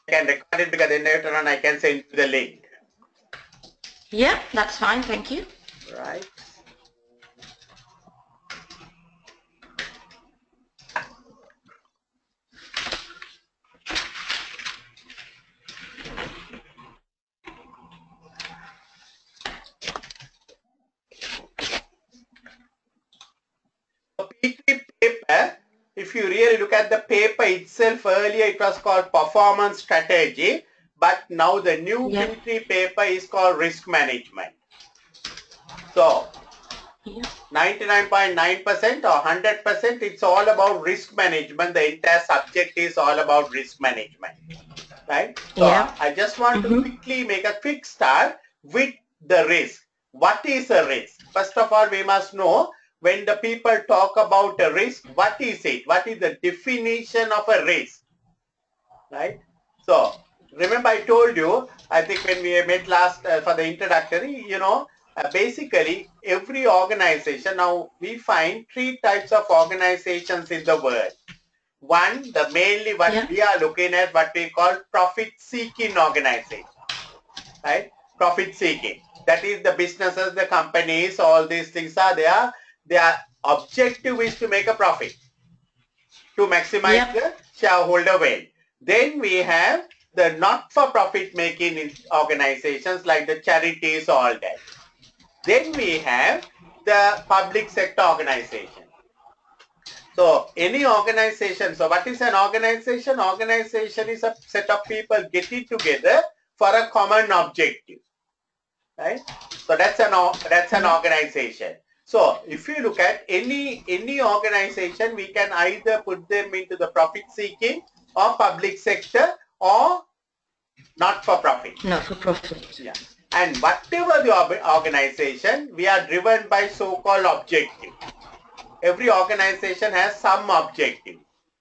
I can record it because then later on I can send you the link. Yeah, that's fine. Thank you. Right. So P3 paper, if you really look at the paper itself, earlier it was called performance strategy, but now the new Yeah. P3 paper is called risk management. So 99.9% or 100%, it's all about risk management. The entire subject is all about risk management, right? So Yeah. I just want to quickly make a quick start with the risk. What is a risk? First of all, we must know when the people talk about a risk, what is it? What is the definition of a risk, right? So remember I told you, I think when we met last for the introductory, basically every organization, now we find three types of organizations in the world. One, the mainly what we are looking at, what we call profit-seeking organization, right? Profit-seeking. That is the businesses, the companies, all these things are there. Their objective is to make a profit, to maximize the shareholder wealth. Then we have the not-for-profit making organizations like the charities, all that. Then we have the public sector organization. So any organization, so what is an organization? Organization is a set of people getting together for a common objective, right? So that's an organization. So if you look at any organization, we can either put them into the profit seeking or public sector or not for profit. Not for profit. Yeah. And whatever the organization, we are driven by so-called objective. Every organization has some objective.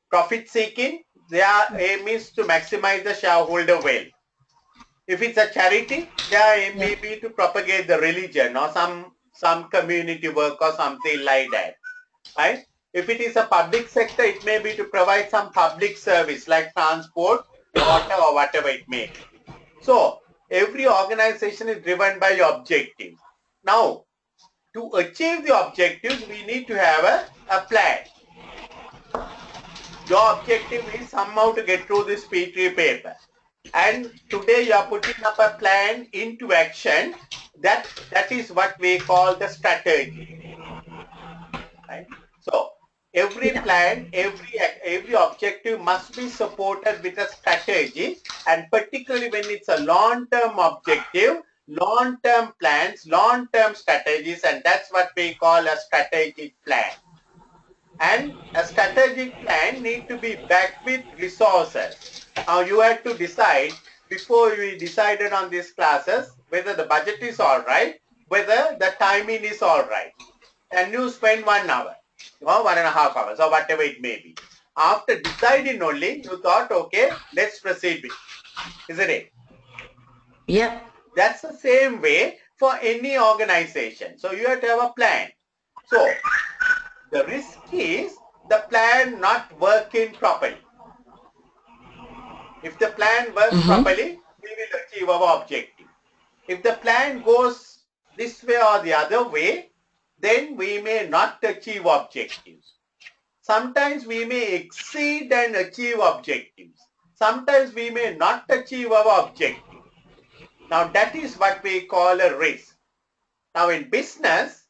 Profit seeking, their aim is to maximize the shareholder wealth. If it's a charity, their aim may be to propagate the religion or some community work or something like that, right? If it is a public sector, it may be to provide some public service like transport, water, or whatever it may be. So every organization is driven by objectives. Now, to achieve the objectives, we need to have a plan. Your objective is somehow to get through this P3 paper. And today you are putting up a plan into action. That is what we call the strategy. Right? So every plan, every objective must be supported with a strategy, and particularly when it's a long-term objective, long-term plans, long-term strategies, and that's what we call a strategic plan. And a strategic plan need to be backed with resources. Now you have to decide, before we decided on these classes, whether the budget is all right, whether the timing is all right. And you spend 1 hour or 1.5 hours or whatever it may be. After deciding only, you thought, okay, let's proceed with it. Isn't it? Yeah. That's the same way for any organization. So you have to have a plan. So the risk is the plan not working properly. If the plan works properly, we will achieve our objective. If the plan goes this way or the other way, then we may not achieve objectives. Sometimes we may exceed and achieve objectives. Sometimes we may not achieve our objective. Now that is what we call a risk. Now in business,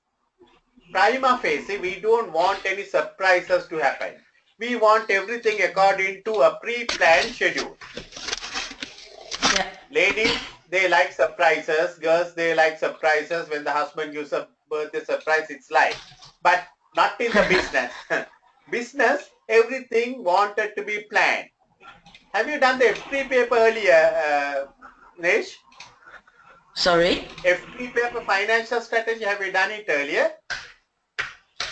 prima facie, we don't want any surprises to happen. We want everything according to a pre-planned schedule. Yeah. Ladies, they like surprises. Girls, they like surprises. When the husband gives a birthday surprise, it's like. But not in the business. Business, everything wanted to be planned. Have you done the F3 paper earlier, Nish? Sorry? F3 paper, financial strategy, have you done it earlier?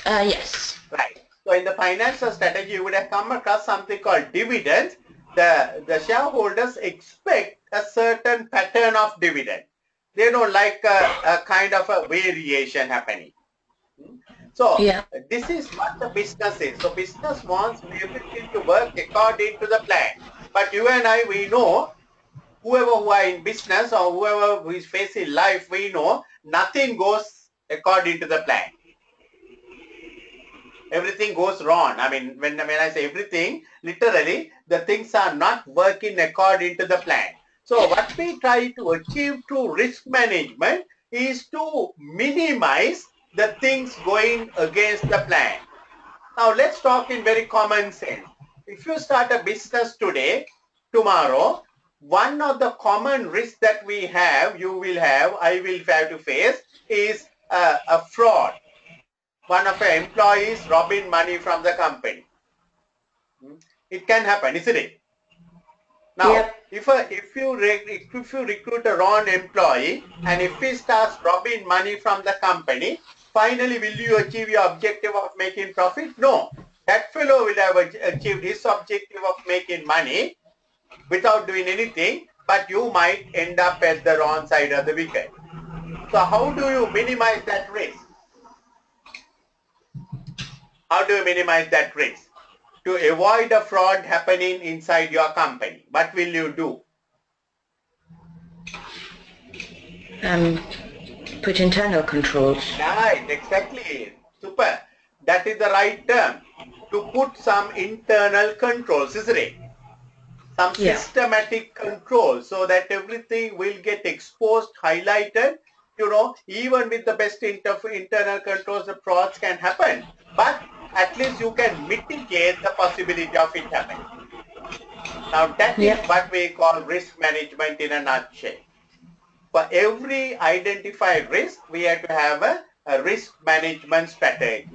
Yes. Right. So in the financial strategy, you would have come across something called dividends. The shareholders expect a certain pattern of dividend. They don't like a kind of a variation happening. So this is what the business is. So business wants everything to work according to the plan. But you and I, we know, whoever who are in business or whoever who is facing life, we know nothing goes according to the plan. Everything goes wrong. I mean, when I say everything, literally, the things are not working according to the plan. So what we try to achieve through risk management is to minimize the things going against the plan. Now let's talk in very common sense. If you start a business today, tomorrow, one of the common risks that we have, you will have, I will have to face is a fraud. One of your employees robbing money from the company. It can happen, isn't it? Now, Yep. if you recruit a wrong employee and if he starts robbing money from the company, finally, will you achieve your objective of making profit? No. That fellow will have achieved his objective of making money without doing anything, but you might end up at the wrong side of the wicket. So how do you minimize that risk? How do you minimize that risk? To avoid a fraud happening inside your company, what will you do? Put internal controls. Right, exactly. Super. That is the right term. To put some internal controls, isn't it? Some systematic control so that everything will get exposed, highlighted. You know, even with the best internal controls, the frauds can happen. But at least you can mitigate the possibility of it happening. Now that is what we call risk management in a nutshell. For every identified risk, we have to have a risk management strategy.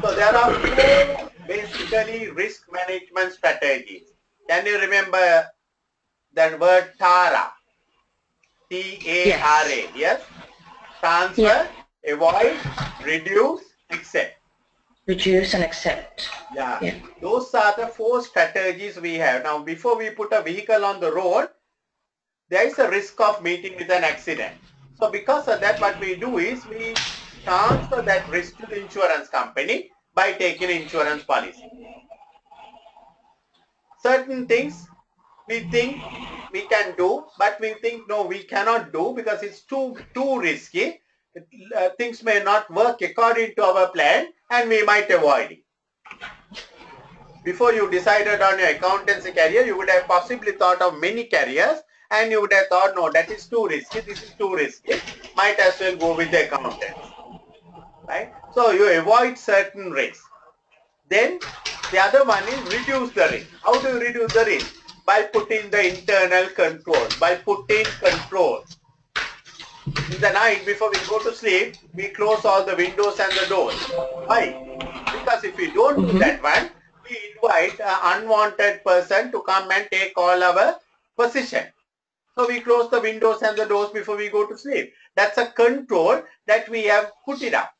So there are four basically risk management strategies. Can you remember that word TARA? T-A-R-A, yes? Transfer, avoid, reduce, accept. Reduce and accept. Yeah. Those are the four strategies we have. Now, before we put a vehicle on the road, there is a risk of meeting with an accident. So because of that, what we do is we transfer that risk to the insurance company by taking an insurance policy. Certain things we think we can do, but we think no, we cannot do because it's too risky. Things may not work according to our plan and we might avoid it. Before you decided on your accountancy career, you would have possibly thought of many careers and you would have thought, no, that is too risky, this is too risky, might as well go with the accountants, right? So you avoid certain risks. Then the other one is reduce the risk. How do you reduce the risk? By putting the internal controls, by putting controls. In the night before we go to sleep, we close all the windows and the doors. Why? Because if we don't do that one, we invite an unwanted person to come and take all our position. So we close the windows and the doors before we go to sleep. That's a control that we have put it up.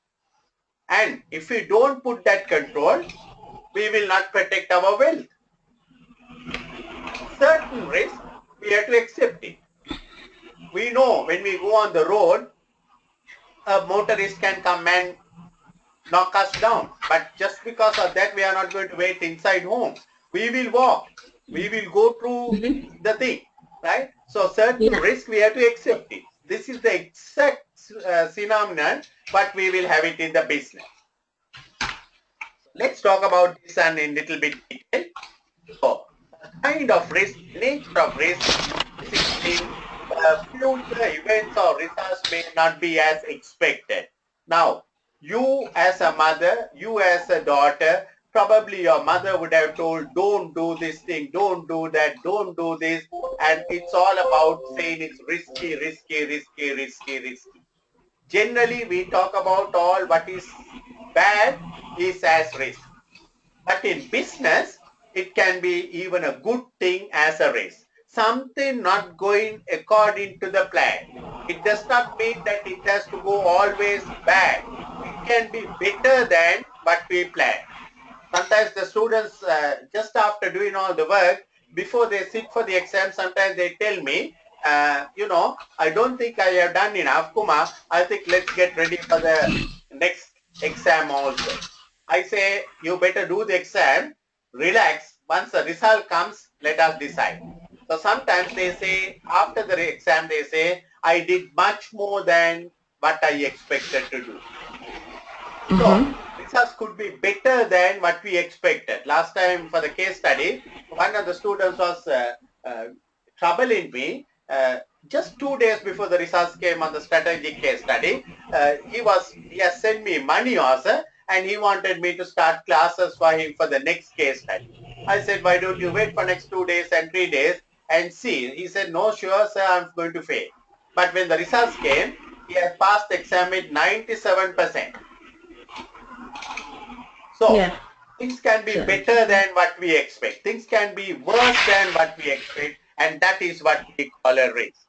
And if we don't put that control, we will not protect our wealth. Certain risk, we have to accept it. We know when we go on the road, a motorist can come and knock us down. But just because of that, we are not going to wait inside home. We will walk. We will go through the thing, right? So certain risk, we have to accept it. This is the exact phenomenon, but we will have it in the business. Let's talk about this one in little bit detail. So, kind of risk, nature of risk, basically future events or results may not be as expected. Now, you as a mother, you as a daughter, probably your mother would have told, don't do this thing, don't do that, don't do this. And it's all about saying it's risky, risky, risky, risky, risky. Generally, we talk about all what is bad is as risk. But in business, it can be even a good thing as a risk. Something not going according to the plan. It does not mean that it has to go always bad. It can be better than what we plan. Sometimes the students, just after doing all the work, before they sit for the exam, sometimes they tell me, you know, I don't think I have done enough, Kumar. I think let's get ready for the next exam also. I say, you better do the exam, relax. Once the result comes, Let us decide. So sometimes they say, after the exam, they say, I did much more than what I expected to do. So results could be better than what we expected. Last time for the case study, one of the students was troubling me. Just 2 days before the results came on the strategic case study, he has sent me money also, and he wanted me to start classes for him for the next case study. I said, why don't you wait for next 2 days and 3 days and see? He said, no, sure, sir, I'm going to fail. But when the results came, he has passed the exam with 97%. So things can be better than what we expect. Things can be worse than what we expect, and that is what we call a risk.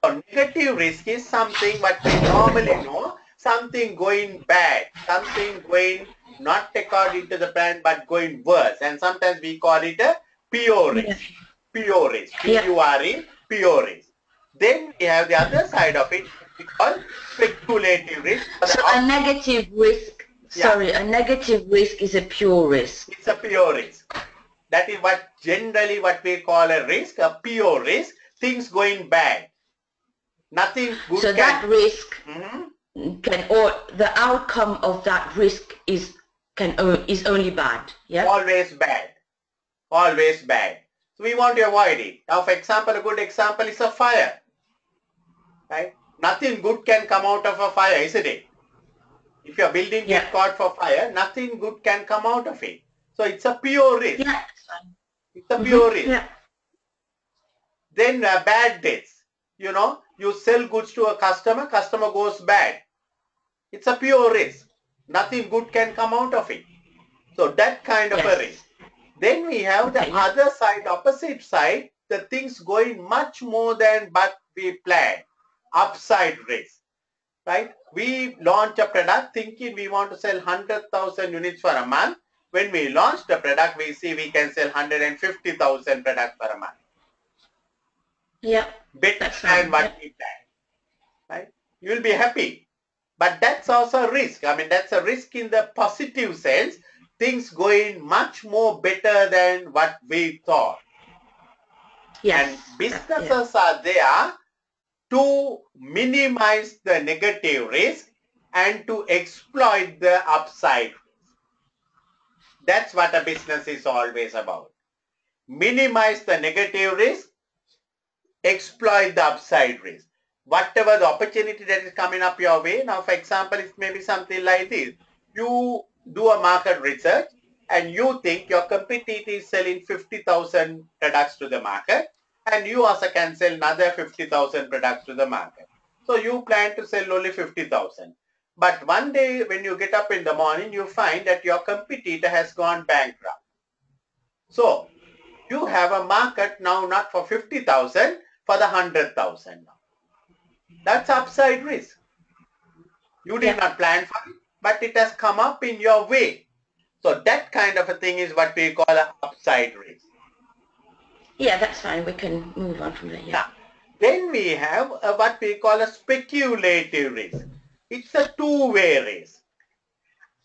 So negative risk is something what we normally know, something going bad, something going not according to the plan but going worse, and sometimes we call it a pure risk. Pure risk, P-U-R-E, pure risk. Then we have the other side of it, we call speculative risk. So a negative risk, a negative risk is a pure risk. It's a pure risk. That is what generally what we call a risk, a pure risk, things going bad. Nothing good. So that risk can, or the outcome of that risk is only bad. Yeah. Always bad. Always bad. So we want to avoid it. Now, for example, a good example is a fire. Right? Nothing good can come out of a fire, isn't it? If your building gets caught for fire, nothing good can come out of it. So it's a pure risk. Yeah. It's a pure risk. Yeah. Then bad debts. You know, you sell goods to a customer goes bad. It's a pure risk. Nothing good can come out of it. So that kind of a risk. Then we have the other side, opposite side, the things going much more than what we planned. Upside risk. Right? We launch a product thinking we want to sell 100,000 units for a month. When we launch the product, we see we can sell 150,000 products per a month. Yeah. Better than what we planned. Right? You will be happy. But that's also a risk. I mean, that's a risk in the positive sense. Things going much more better than what we thought. Yes. And businesses are there to minimize the negative risk and to exploit the upside risk. That's what a business is always about. Minimize the negative risk, exploit the upside risk. Whatever the opportunity that is coming up your way. Now, for example, it may be something like this. You do a market research and you think your competitor is selling 50,000 products to the market, and you also can sell another 50,000 products to the market. So you plan to sell only 50,000. But one day when you get up in the morning, you find that your competitor has gone bankrupt. So you have a market now not for 50,000, for the 100,000 now. That's upside risk. You did not plan for it, but it has come up in your way. So that kind of a thing is what we call an upside risk. Yeah, that's fine. We can move on from there. Yeah. Then we have what we call a speculative risk. It's a two-way risk.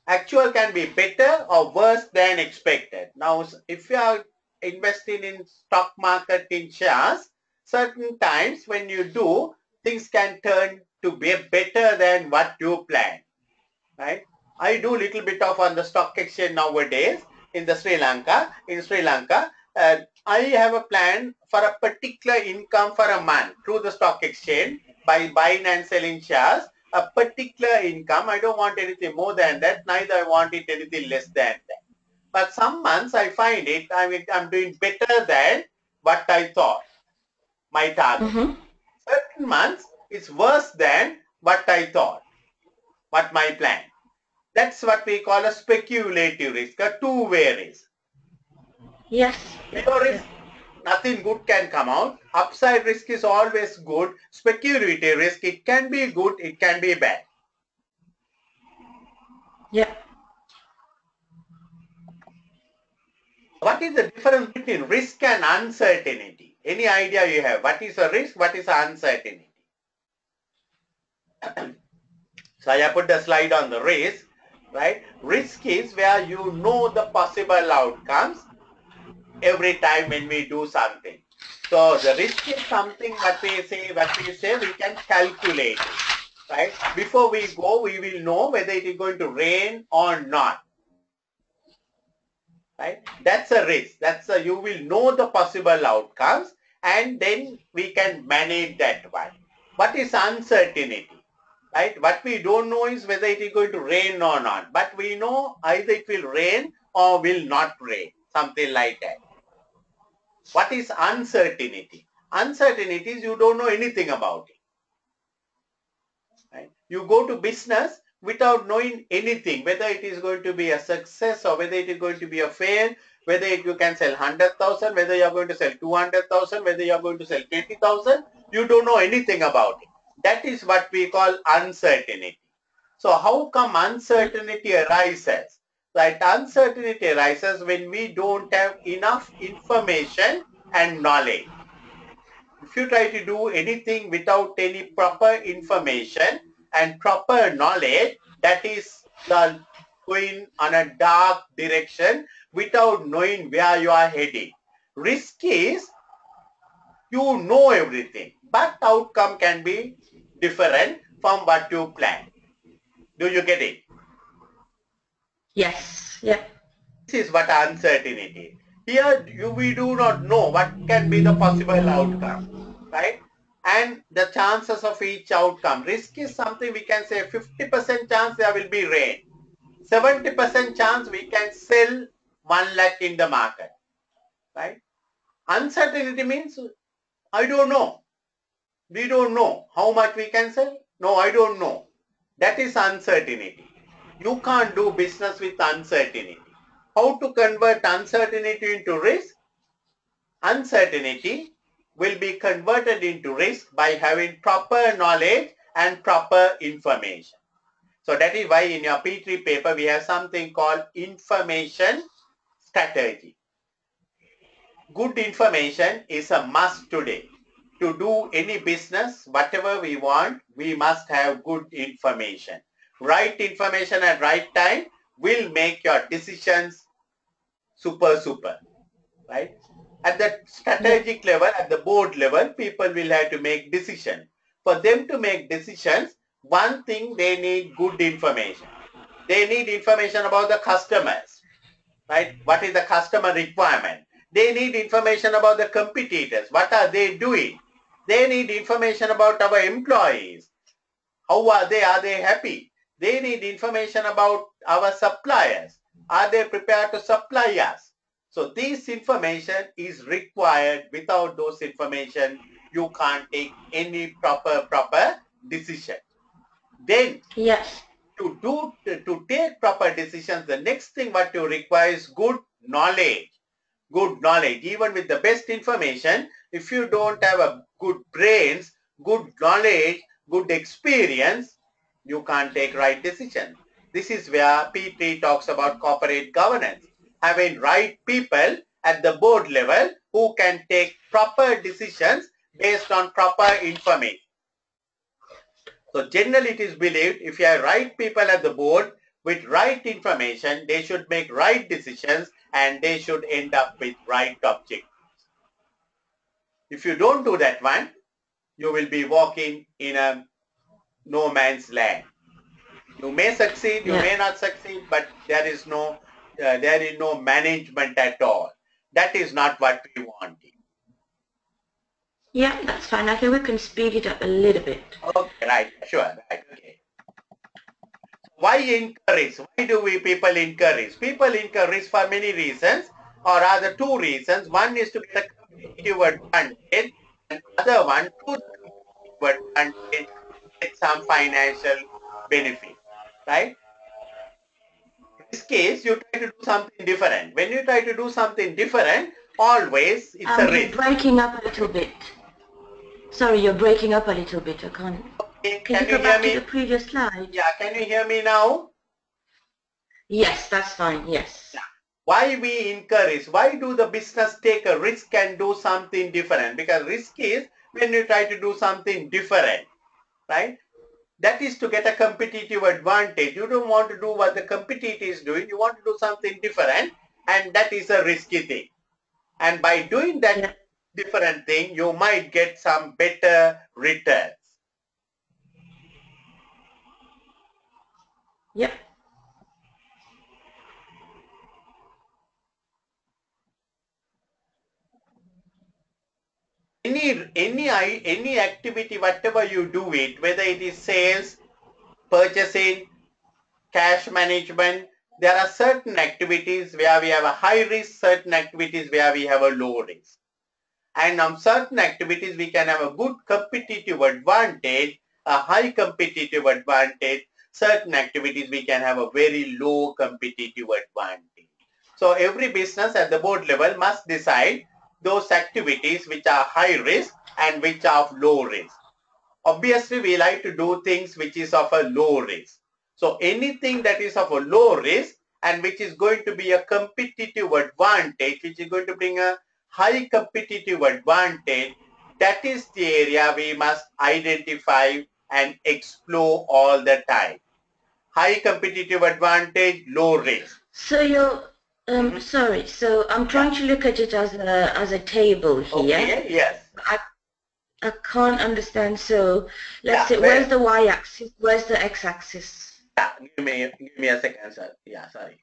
Actual can be better or worse than expected. Now, if you are investing in stock market in shares, certain times when you do, things can turn to be better than what you planned. Right? I do a little bit of on the stock exchange nowadays in Sri Lanka. In Sri Lanka, I have a plan for a particular income for a month through the stock exchange by buying and selling shares. A particular income. I don't want anything more than that. Neither I want it anything less than that. But some months I find it I'm doing better than what I thought. My target. Certain months it's worse than what I thought. What my plan. That's what we call a speculative risk, a two-way risk. Yes. Pure risk, nothing good can come out. Upside risk is always good. Speculative risk, it can be good, it can be bad. Yeah. What is the difference between risk and uncertainty? Any idea you have? What is a risk? What is uncertainty? So I put the slide on the risk, right? Risk is where you know the possible outcomes. every time when we do something. So the risk is something what we say we can calculate it, right? Before we go, we will know whether it is going to rain or not, right? That's a risk. You will know the possible outcomes, and then we can manage that one. What is uncertainty? Right? What we don't know is whether it is going to rain or not. But we know either it will rain or will not rain. Something like that. What is uncertainty? Uncertainty is you don't know anything about it. Right? You go to business without knowing anything, whether it is going to be a success or whether it is going to be a fail, whether you can sell 100,000, whether you are going to sell 200,000, whether you are going to sell 20,000, you don't know anything about it. That is what we call uncertainty. So how come uncertainty arises? Right, uncertainty arises when we don't have enough information and knowledge. If you try to do anything without any proper information and proper knowledge, that is going on a dark direction without knowing where you are heading. Risk is you know everything, but outcome can be different from what you plan. Do you get it? Yes. Yeah. This is what uncertainty is. Here we do not know what can be the possible outcome, right? And the chances of each outcome. Risk is something we can say 50% chance there will be rain. 70% chance we can sell 1 lakh in the market, right? Uncertainty means I don't know. We don't know how much we can sell. No, I don't know. That is uncertainty. You can't do business with uncertainty. How to convert uncertainty into risk? Uncertainty will be converted into risk by having proper knowledge and proper information. So that is why in your P3 paper we have something called information strategy. Good information is a must today. To do any business, whatever we want, we must have good information. Right information at right time will make your decisions super, right? At the strategic level, at the board level, people will have to make decisions. For them to make decisions, one thing they need good information. They need information about the customers, right? What is the customer requirement? They need information about the competitors. What are they doing? They need information about our employees. How are they? Are they happy? They need information about our suppliers. Are they prepared to supply us? So this information is required. Without those information, you can't take any proper decision. Then Yes. to take proper decisions, the next thing what you require is good knowledge. Good knowledge. Even with the best information, if you don't have a good brains, good knowledge, good experience, you can't take right decisions. This is where P3 talks about corporate governance. Having right people at the board level who can take proper decisions based on proper information. So generally it is believed if you have right people at the board with right information, they should make right decisions and they should end up with right objectives. If you don't do that one, you will be walking in a no man's land. You may succeed, you may not succeed, but there is no management at all. That is not what we want. Yeah, that's fine. I think we can speed it up a little bit. Okay, right, sure, right, okay. Why encourage? Why do we people encourage? People encourage for many reasons, or rather two reasons. One is to get a competitive advantage, and other one to the competitive advantage get some financial benefit, right? In this case, you try to do something different. When you try to do something different, always it's a You're risk. breaking up a little bit. Sorry, you're breaking up a little bit. I can't. Okay, Can you go back to the previous slide? Yeah, can you hear me now? Yes, that's fine. Yes. Yeah. Why we encourage? Why do the business take a risk and do something different? Because risk is when you try to do something different, right? That is to get a competitive advantage. You don't want to do what the competitor is doing. You want to do something different, and that is a risky thing. And by doing that different thing, you might get some better returns. Yep. Any activity, whatever you do it, whether it is sales, purchasing, cash management, there are certain activities where we have a high risk, certain activities where we have a low risk. And on certain activities, we can have a good competitive advantage, a high competitive advantage. Certain activities, we can have a very low competitive advantage. So every business at the board level must decide those activities which are high risk and which are of low risk. Obviously, we like to do things which is of a low risk. So anything that is of a low risk and which is going to be a competitive advantage, which is going to bring a high competitive advantage, that is the area we must identify and explore all the time. High competitive advantage, low risk. So you're sorry. So I'm trying to look at it as a table here. Okay, yes. I can't understand. So let's say, well, where's the y-axis? Where's the x-axis? Yeah, give me a second, sir. Yeah, sorry.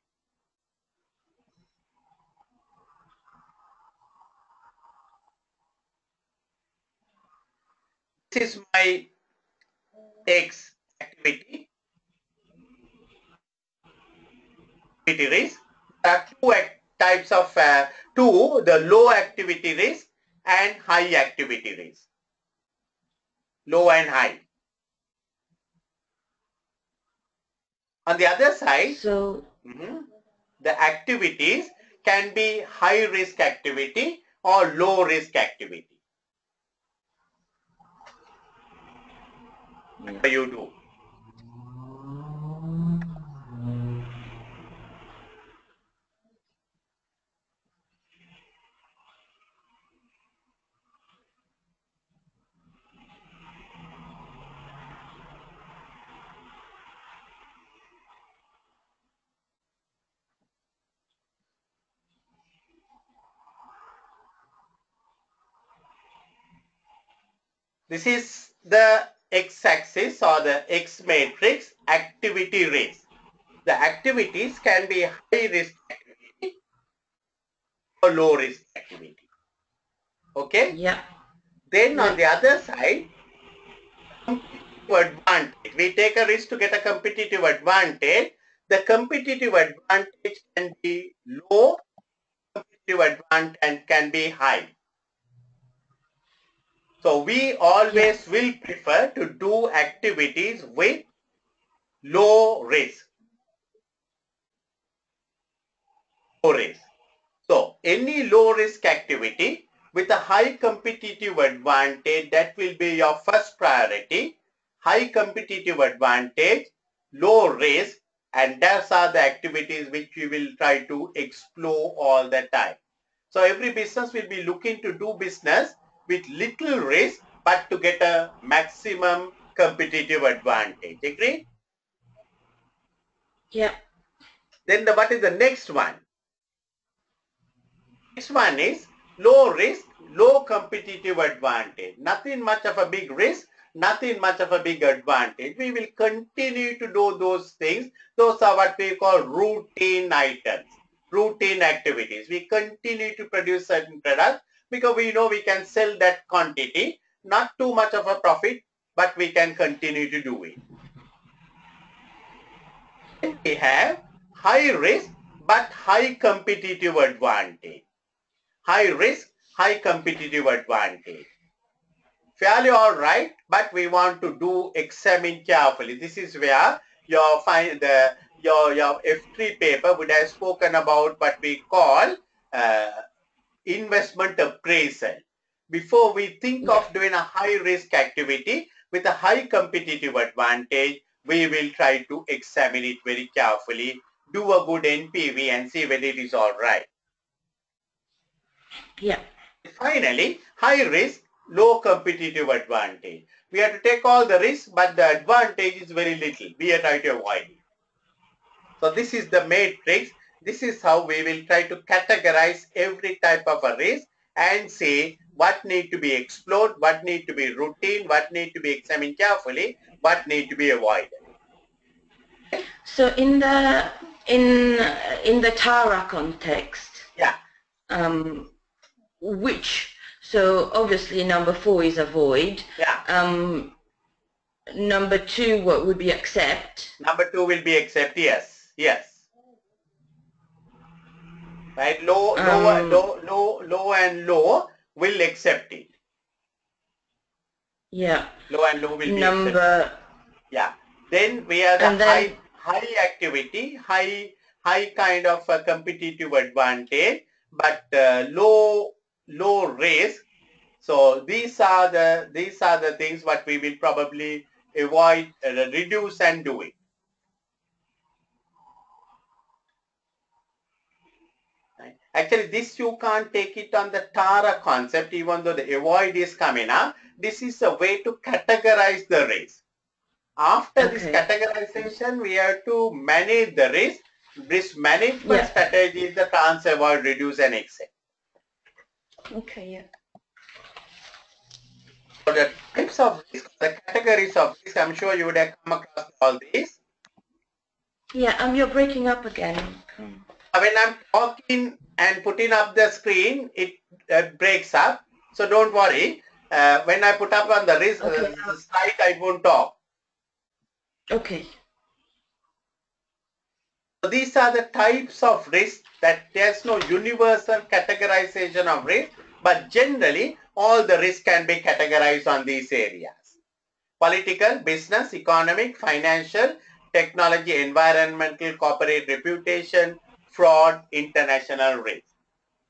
This is my X activity risk. There are two types of the low activity risk and high activity risk. Low and high. On the other side, so the activities can be high risk activity or low risk activity. What you do? This is the x-axis or the X matrix activity risk. The activities can be high risk activity or low risk activity. Okay? Yeah. Then on the other side, competitive advantage. We take a risk to get a competitive advantage. The competitive advantage can be low, competitive advantage can be high. So we always will prefer to do activities with low risk. Low risk. So any low risk activity with a high competitive advantage, that will be your first priority. High competitive advantage, low risk, and those are the activities which we will try to explore all the time. So every business will be looking to do business with little risk but to get a maximum competitive advantage. Agree? Yeah. Then what is the next one? Next one is low risk, low competitive advantage. Nothing much of a big risk, nothing much of a big advantage. We will continue to do those things. Those are what we call routine items, routine activities. We continue to produce certain products because we know we can sell that quantity, not too much of a profit, but we can continue to do it. Then we have high risk but high competitive advantage. High risk, high competitive advantage. Fairly all right, but we want to examine carefully. This is where your F3 paper would have spoken about what we call investment appraisal. Before we think of doing a high risk activity with a high competitive advantage, we will try to examine it very carefully, do a good NPV and see whether it is all right. Yeah. Finally, high risk, low competitive advantage. We have to take all the risk, but the advantage is very little. We are trying to avoid it. So this is the matrix This is how we will try to categorize every type of a risk and say what need to be explored, what need to be routine, what need to be examined carefully, what need to be avoided. So in the Tara context, Yeah. So obviously number 4 is avoid. Yeah. Number 2, what would be accept? Number 2 will be accept. Yes. Yes. Right. Low and low will accept it. Yeah. Low and low will be accepted. Yeah. Then we have the high activity, high kind of a competitive advantage, but low risk. So these are the things what we will probably avoid, reduce and do it. Right. Actually, this you can't take it on the Tara concept, even though the avoid is coming up. This is a way to categorize the risk. After this categorization, we have to manage the risk. Risk management strategy is the trans, avoid, reduce, and accept. Okay, yeah. So the types of risk, the categories of risk, I'm sure you would have come across all these. Yeah, you're breaking up again. When I'm talking and putting up the screen, it breaks up. So don't worry. When I put up on the risk the slide, I won't talk. Okay. So these are the types of risk that there's no universal categorization of risk, but generally all the risk can be categorized on these areas. Political, business, economic, financial, technology, environmental, corporate reputation, fraud, international risk.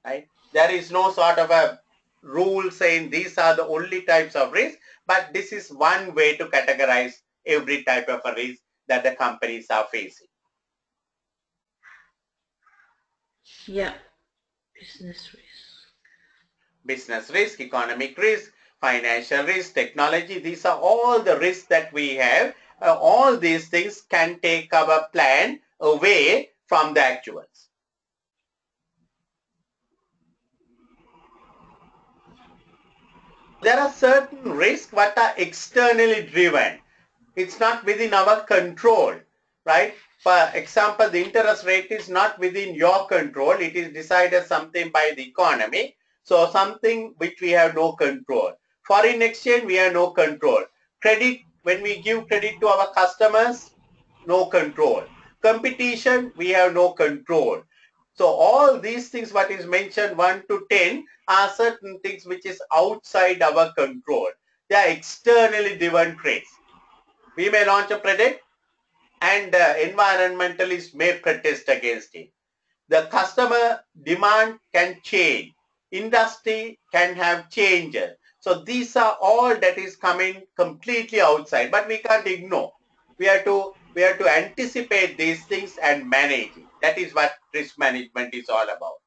Right? There is no sort of a rule saying these are the only types of risk, but this is one way to categorize every type of a risk that the companies are facing. Yeah. Business risk, economic risk, financial risk, technology. These are all the risks that we have. All these things can take our plan away from the actuals. There are certain risks that are externally driven. It's not within our control, right? For example, the interest rate is not within your control. It is decided something by the economy. So something which we have no control. Foreign exchange, we have no control. Credit, when we give credit to our customers, no control. Competition, we have no control. So all these things what is mentioned 1 to 10 are certain things which is outside our control. They are externally driven traits. We may launch a product and environmentalists may protest against it. The customer demand can change. Industry can have changes. So these are all that is coming completely outside, but we can't ignore. We have to anticipate these things and manage it. That is what risk management is all about.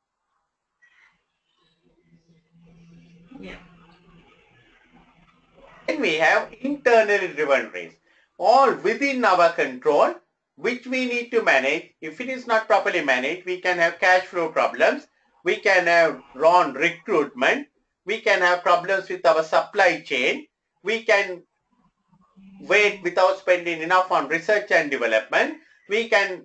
Yeah. Then we have internally driven risk, all within our control, which we need to manage. If it is not properly managed, we can have cash flow problems, we can have wrong recruitment, we can have problems with our supply chain, we can wait without spending enough on research and development, we can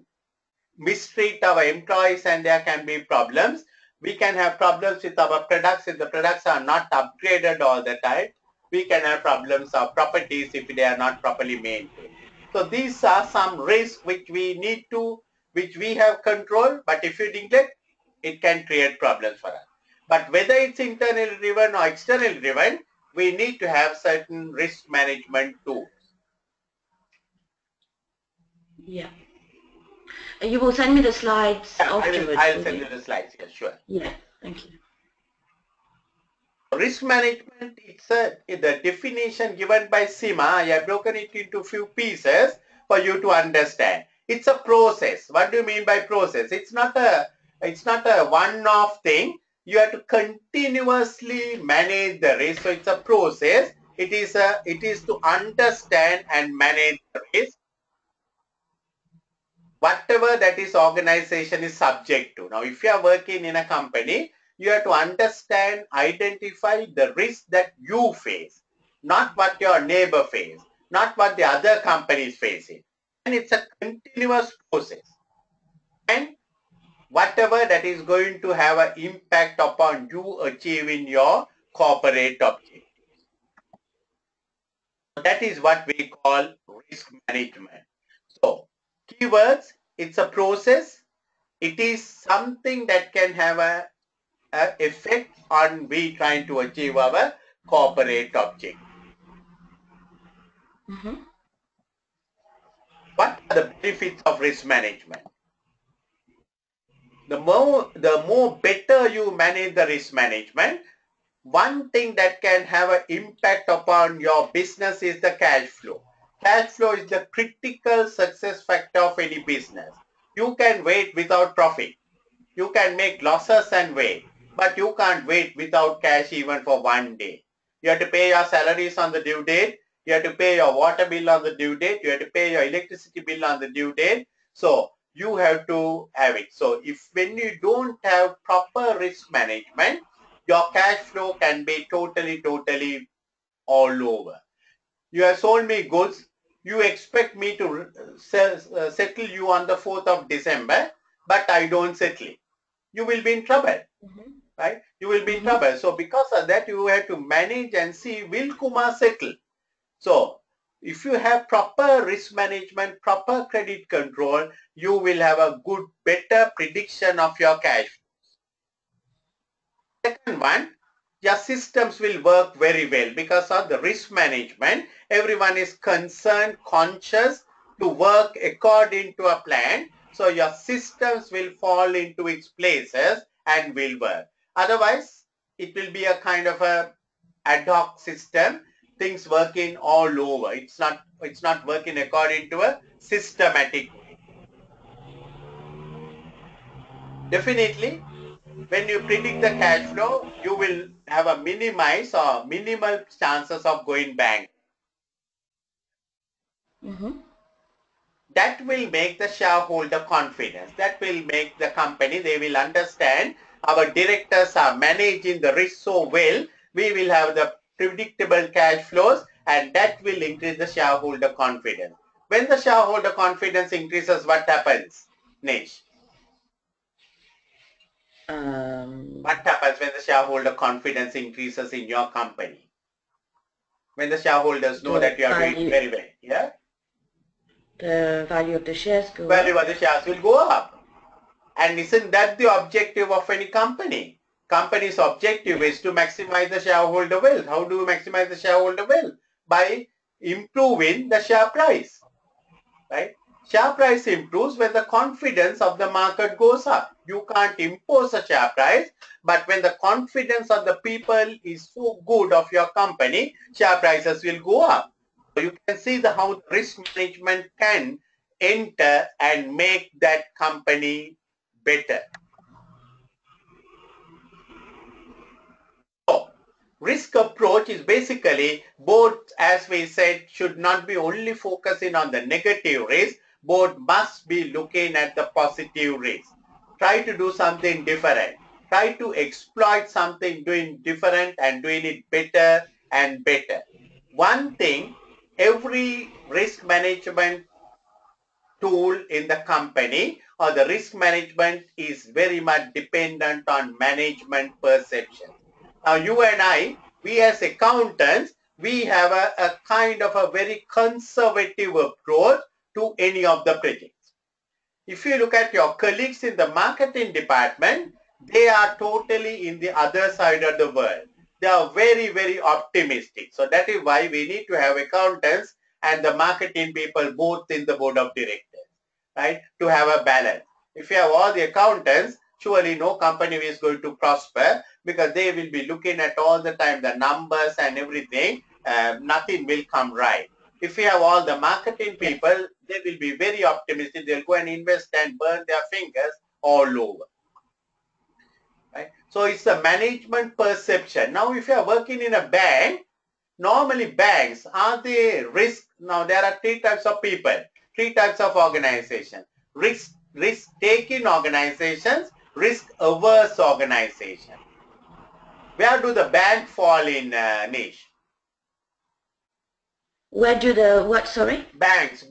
mistreat our employees and there can be problems. We can have problems with our products if the products are not upgraded all the time. We can have problems of properties if they are not properly maintained. So these are some risks which we have control, but if you neglect, it can create problems for us. But whether it's internally driven or externally driven, we need to have certain risk management tools. Yeah. You will send me the slides afterwards. I'll send you the slides, yes, sure. Yeah, thank you. Risk management, it's the definition given by Sima. I have broken it into few pieces for you to understand. It's a process. What do you mean by process? It's not a one-off thing. You have to continuously manage the risk. So it's a process. It is to understand and manage the risk. whatever that is organization is subject to. Now, if you are working in a company, you have to understand, identify the risk that you face, not what your neighbor face, not what the other company is facing. And it's a continuous process. And whatever that is going to have an impact upon you achieving your corporate objectives. That is what we call risk management. So, keywords, it's a process. It is something that can have a effect on we trying to achieve our corporate objective. What are the benefits of risk management? The more better you manage the risk management, one thing that can have an impact upon your business is the cash flow. Cash flow is the critical success factor of any business. You can wait without profit. You can make losses and wait, but you can't wait without cash even for one day. You have to pay your salaries on the due date. You have to pay your water bill on the due date. You have to pay your electricity bill on the due date. So you have to have it. So if when you don't have proper risk management, your cash flow can be totally all over. You have sold me goods. You expect me to settle you on the 4th of December, but I don't settle it. You will be in trouble, right? You will be in trouble. So because of that, you have to manage and see, will Kumar settle? So if you have proper risk management, proper credit control, you will have a good, better prediction of your cash. Second one, your systems will work very well because of the risk management. Everyone is concerned, conscious to work according to a plan. So your systems will fall into its places and will work. Otherwise, it will be a kind of a ad hoc system, things working all over. It's not working according to a systematic way. Definitely, when you predict the cash flow, you will have a minimize or minimal chances of going bank. That will make the shareholder confidence. That will make the company, they will understand our directors are managing the risk so well, we will have the predictable cash flows, and that will increase the shareholder confidence. When the shareholder confidence increases, what happens, Nish? What happens when the shareholder confidence increases in your company? When the shareholders know that you are doing very well, yeah? The value of the shares go Value up. of the shares will go up. And isn't that the objective of any company? Company's objective is to maximize the shareholder wealth. How do you maximize the shareholder wealth? By improving the share price, right? Share price improves when the confidence of the market goes up. You can't impose a share price, but when the confidence of the people is so good of your company, share prices will go up. So you can see how risk management can enter and make that company better. So, risk approach is basically both, as we said, should not be only focusing on the negative risk, both must be looking at the positive risk. Try to do something different. Try to exploit something doing different and doing it better and better. One thing, every risk management tool in the company or the risk management is very much dependent on management perception. Now you and I, we as accountants, we have a kind of a very conservative approach to any of the projects. If you look at your colleagues in the marketing department, they are totally in the other side of the world. They are very optimistic. So that is why we need to have accountants and the marketing people both in the board of directors, right? To have a balance. If you have all the accountants, surely no company is going to prosper because they will be looking at all the time the numbers and everything. Nothing will come right. If we have all the marketing people, they will be very optimistic. They'll go and invest and burn their fingers all over. Right? So it's the management perception. Now, if you are working in a bank, normally banks, are they risk? Now, there are three types of people, three types of organization. risk-taking organizations, risk-averse organizations. Where do the bank fall in, Nish? Where do the what? Sorry. Banks.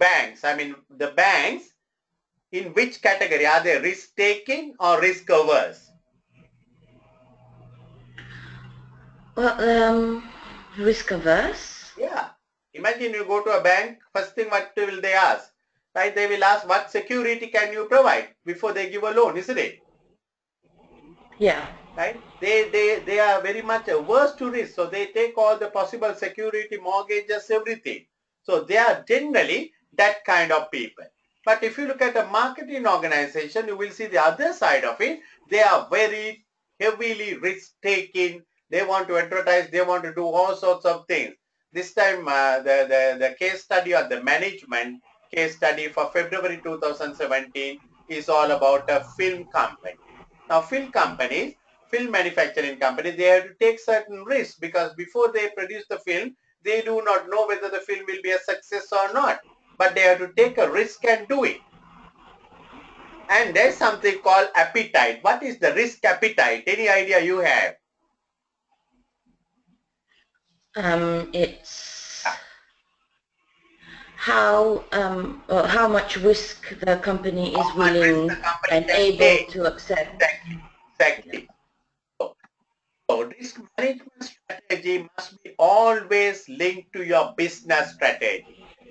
I mean, the banks. In which category are they? Risk-taking or risk-averse? Well, risk averse. Yeah. Imagine you go to a bank, first thing what will they ask? Right? They will ask what security can you provide before they give a loan, isn't it? Yeah. Right? They are very much averse to risk. So they take all the possible security, mortgages, everything. So they are generally that kind of people. But if you look at a marketing organization, you will see the other side of it. They are very heavily risk-taking. They want to advertise. They want to do all sorts of things. This time, the case study or the management case study for February 2017 is all about a film company. Now, film manufacturing companies, they have to take certain risks because before they produce the film, they do not know whether the film will be a success or not. But they have to take a risk and do it. And there's something called appetite. What is the risk appetite? Any idea you have? It's how much risk the company is How much risk willing the company and can able take? to accept. Exactly. So risk management strategy must be always linked to your business strategy.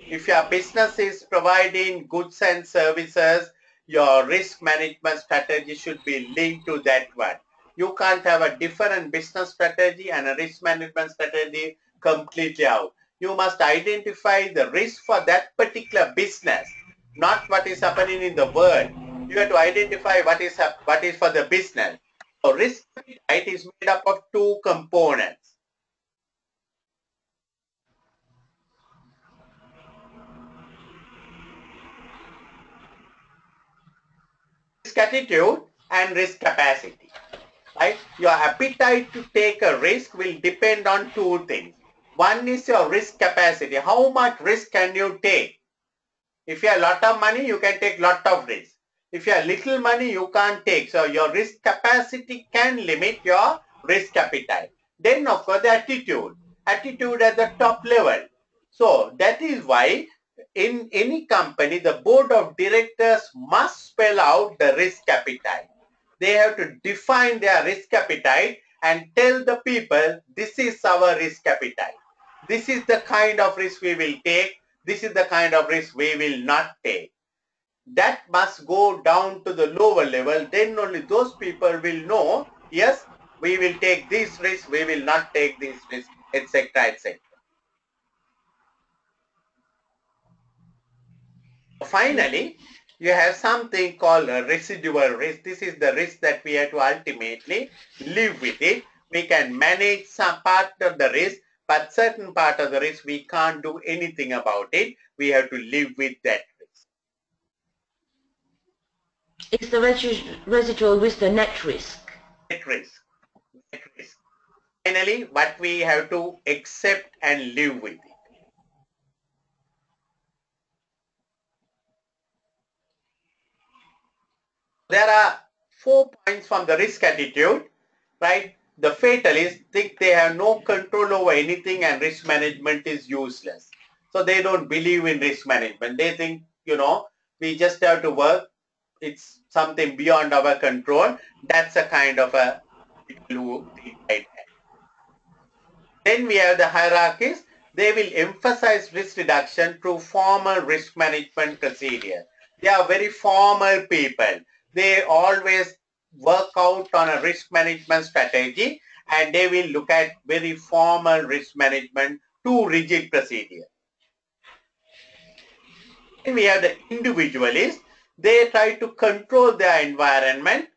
If your business is providing goods and services, your risk management strategy should be linked to that one. You can't have a different business strategy and a risk management strategy completely out. You must identify the risk for that particular business, not what is happening in the world. You have to identify what is for the business. So risk appetite is made up of two components. Risk attitude and risk capacity. Right? Your appetite to take a risk will depend on two things. One is your risk capacity. How much risk can you take? If you have a lot of money, you can take lot of risk. If you have little money, you can't take. So your risk capacity can limit your risk appetite. Then of course the attitude. Attitude at the top level. So that is why in any company, the board of directors must spell out the risk appetite. They have to define their risk appetite and tell the people, this is our risk appetite. This is the kind of risk we will take. This is the kind of risk we will not take. That must go down to the lower level. Then only those people will know, yes, we will take this risk, we will not take this risk, etc., etc. Finally, you have something called a residual risk. This is the risk that we have to ultimately live with it. We can manage some part of the risk, but certain part of the risk we can't do anything about it. We have to live with that risk. Is the residual risk the net risk? Net risk. Net risk. Finally, what we have to accept and live with it. There are 4 points from the risk attitude, right? The fatalists think they have no control over anything and risk management is useless. So they don't believe in risk management. They think, we just have to work. It's something beyond our control. That's a kind of a people who think like that. Then we have the hierarchies. They will emphasize risk reduction through formal risk management procedure. They are very formal people. They always work out on a risk management strategy and they will look at very formal risk management to rigid procedure. Then we have the individualists. They try to control their environment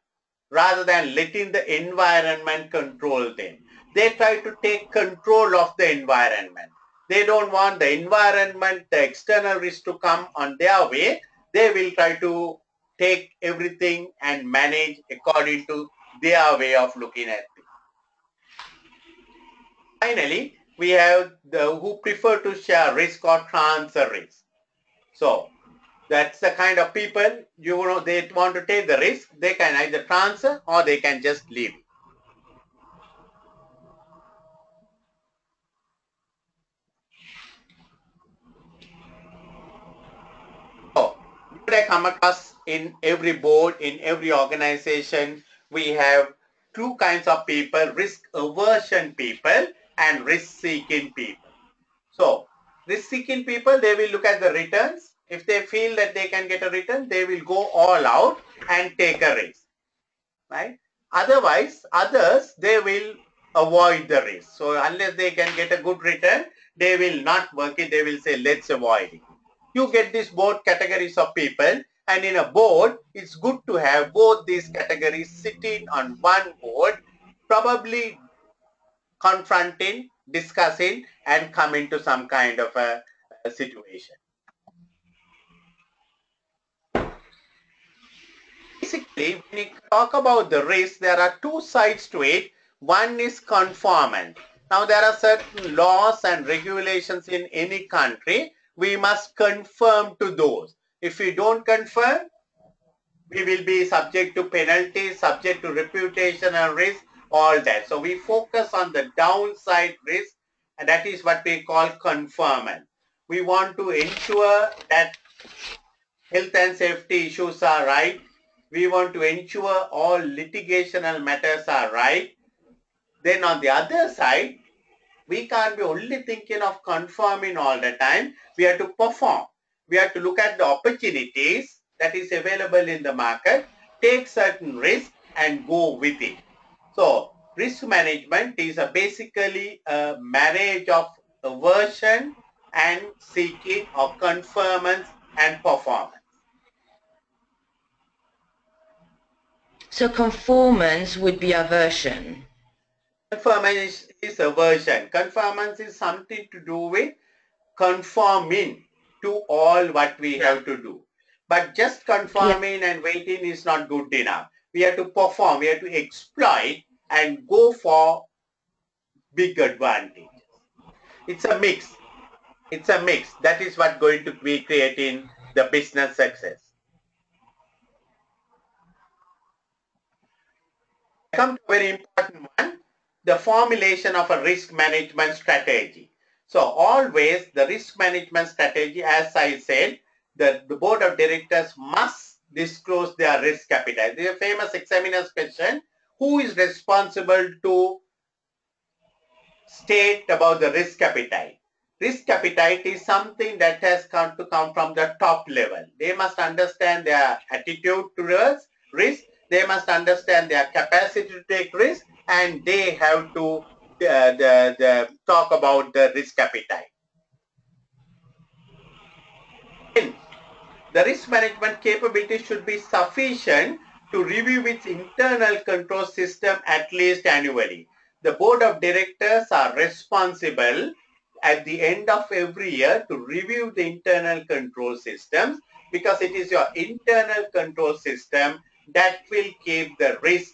rather than letting the environment control them. They try to take control of the environment. They don't want the environment, the external risk to come on their way. They will try to take everything and manage according to their way of looking at it. Finally, we have the who prefer to share risk or transfer risk. So That's the kind of people, they want to take the risk. They can either transfer or they can just leave. So, you would have come across in every board, in every organization, we have two kinds of people, risk aversion people and risk seeking people. So, risk seeking people, they will look at the returns. If they feel that they can get a return, they will go all out and take a risk, right? Otherwise, others, they will avoid the risk. So, unless they can get a good return, they will not work it. They will say, let's avoid it. You get these both categories of people, and in a board, it's good to have both these categories sitting on one board, probably confronting, discussing, and coming to some kind of a situation. Basically, when you talk about the risk, there are two sides to it. One is conformance. Now, there are certain laws and regulations in any country. We must conform to those. If we don't conform, we will be subject to penalties, subject to reputation and risk, all that. So we focus on the downside risk, and that is what we call conformance. We want to ensure that health and safety issues are right. We want to ensure all litigational matters are right. Then on the other side, we can't be only thinking of conforming all the time. We have to perform. We have to look at the opportunities that is available in the market, take certain risk and go with it. So risk management is basically a marriage of aversion and seeking, or conformance and performance. So conformance would be aversion. Conformance is aversion. Conformance is something to do with conforming to all what we have to do. But just conforming and waiting is not good enough. We have to perform, we have to exploit and go for big advantages. It's a mix. It's a mix. That is what going to be creating the business success. Come to a very important one, the formulation of a risk management strategy. So always the risk management strategy, as I said, the board of directors must disclose their risk appetite. This is a famous examiner's question. Who is responsible to state about the risk appetite? Risk appetite is something that has come from the top level. They must understand their attitude towards risk. They must understand their capacity to take risk, and they have to talk about the risk appetite. Then, the risk management capability should be sufficient to review its internal control system at least annually. The board of directors are responsible at the end of every year to review the internal control systems, because it is your internal control system that will keep the risk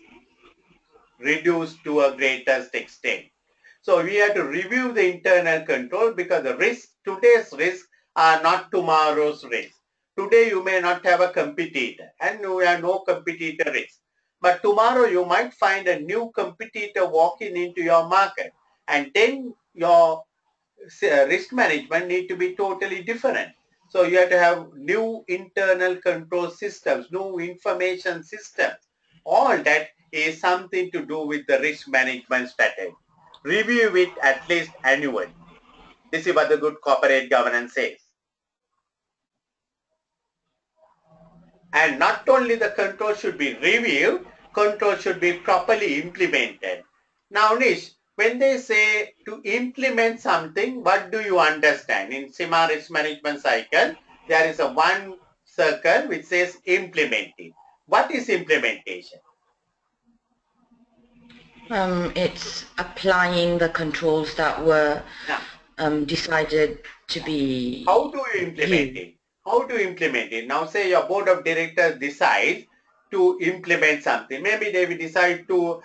reduced to a greatest extent. So we have to review the internal control, because the today's risks are not tomorrow's risks. Today you may not have a competitor and you have no competitor risk. But tomorrow you might find a new competitor walking into your market, and then your risk management need to be totally different. So you have to have new internal control systems, new information systems. All that is something to do with the risk management strategy. Review it at least annually. This is what the good corporate governance says. And not only the control should be reviewed, control should be properly implemented. Now, Nish, when they say to implement something, what do you understand? In SIMA risk management cycle, there is a one circle which says implementing. What is implementation? It's applying the controls that were decided to be. How do you implement it? How do you implement it? Now say your board of directors decides to implement something. Maybe they will decide to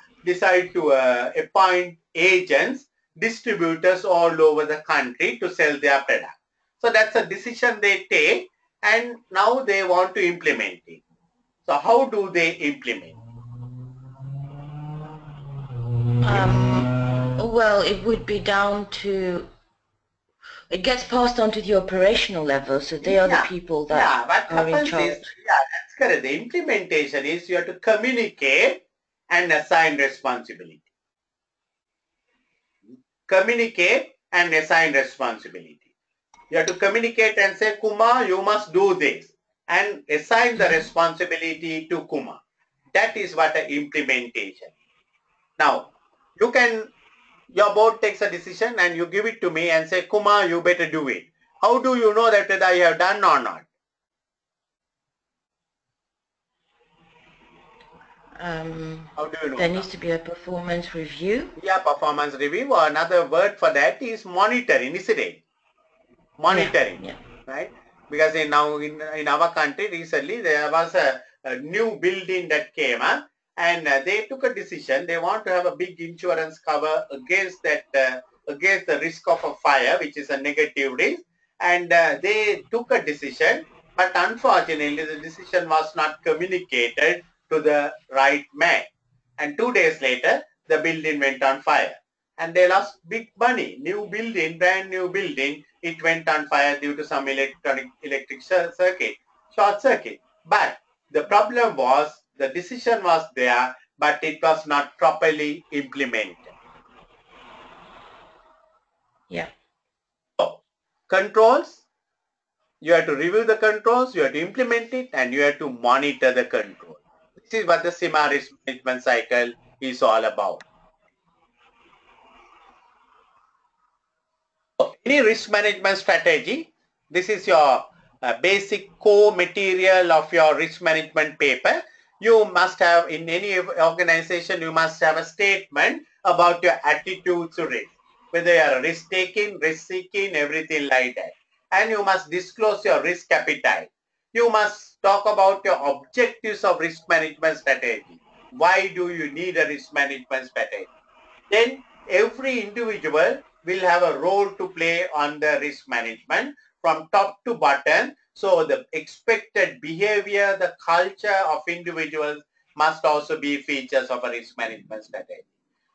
appoint agents, distributors all over the country to sell their product. So that's a decision they take, and now they want to implement it. So how do they implement? Well, it would be down to, it gets passed on to the operational level, so they are the people that What are in happens is, charge. that's correct. The implementation is you have to communicate and assign responsibility. Communicate and assign responsibility. You have to communicate and say, Kumar, you must do this, and assign the responsibility to Kumar. That is what the implementation. Now, your board takes a decision and you give it to me and say, Kumar, you better do it. How do you know that whether I have done or not? How do you know? There needs to be a performance review. Yeah, performance review, or another word for that is monitoring, isn't it? Monitoring, Yeah. right? Because in our country recently there was a new building that came up, and they took a decision. They want to have a big insurance cover against that against the risk of a fire, which is a negative risk, and they took a decision, but unfortunately the decision was not communicated to the right man, and 2 days later the building went on fire and they lost big money. New building, brand new building, it went on fire due to some electric circuit, short circuit. But the problem was the decision was there, but it was not properly implemented. Yeah. So, controls, you have to review the controls, you have to implement it, and you have to monitor the control. This is what the SIMA risk management cycle is all about. Any risk management strategy, this is your basic core material of your risk management paper. You must have, in any organization, you must have a statement about your attitude to risk, whether you are risk taking, risk seeking, everything like that. And you must disclose your risk appetite. You must talk about your objectives of risk management strategy. Why do you need a risk management strategy? Then every individual will have a role to play on the risk management from top to bottom. So the expected behavior, the culture of individuals must also be features of a risk management strategy.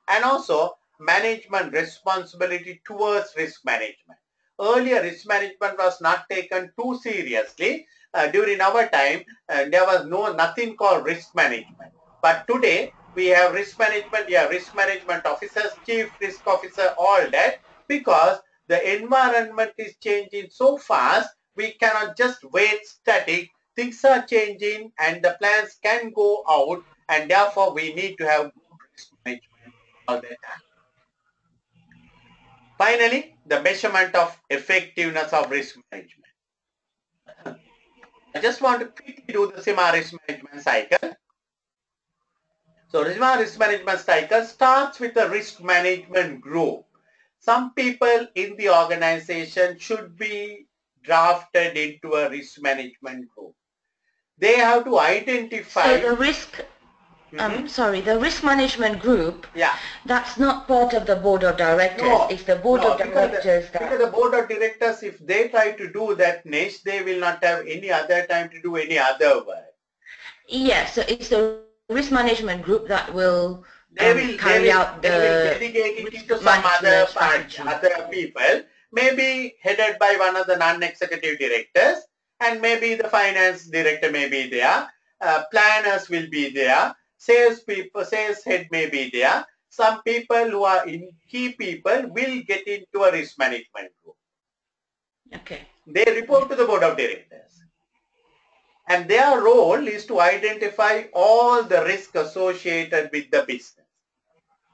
And also management responsibility towards risk management. Earlier, risk management was not taken too seriously. During our time, there was nothing called risk management. But today, we have risk management, risk management officers, chief risk officer, all that, because the environment is changing so fast, we cannot just wait static. Things are changing and the plans can go out, and therefore we need to have good risk management all the time. Finally, the measurement of effectiveness of risk management. I just want to quickly do the SIMA risk management cycle. So SIMA risk management cycle starts with a risk management group. Some people in the organization should be drafted into a risk management group. They have to identify. So the risk management group, that's not part of the board of directors. No, it's the board of directors because the board of directors, if they try to do that niche, they will not have any other time to do any other work. Yeah, so it's the risk management group that will carry out the delegate it into some other people, maybe headed by one of the non-executive directors, and maybe the finance director may be there, planners will be there, sales head may be there. Some people who are in key people will get into a risk management group. Okay. They report to the board of directors. And their role is to identify all the risk associated with the business.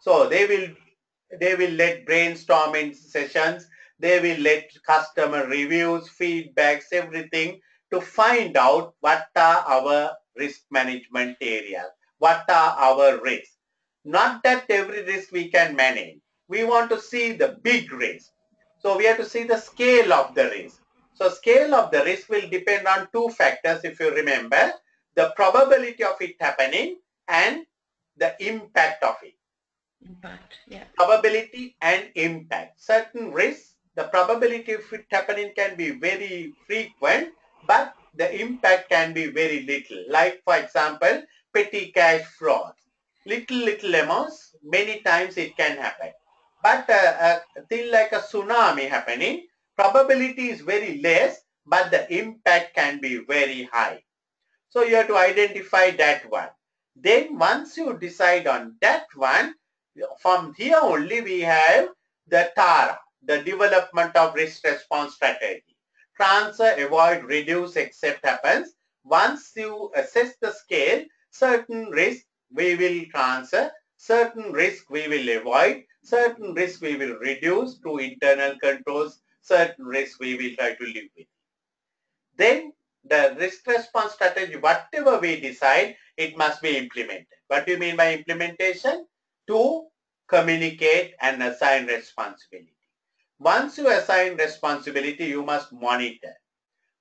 So they will let brainstorming sessions, they will let customer reviews, feedbacks, everything to find out what are our risk management areas, what are our risks. Not that every risk we can manage. We want to see the big risk. So we have to see the scale of the risk. So scale of the risk will depend on two factors, if you remember, the probability of it happening and the impact of it. Probability and impact. Certain risks, the probability of it happening can be very frequent, but the impact can be very little. Like for example, petty cash fraud. Little amounts, many times it can happen. But a thing like a tsunami happening, probability is very less, but the impact can be very high. So you have to identify that one. Then once you decide on that one, from here only we have the TARA, the development of risk response strategy. Transfer, avoid, reduce, accept happens. Once you assess the scale, certain risk we will transfer, certain risk we will avoid, certain risk we will reduce through internal controls, certain risk we will try to live with. Then the risk response strategy, whatever we decide, it must be implemented. What do you mean by implementation? To communicate and assign responsibility. Once you assign responsibility, you must monitor.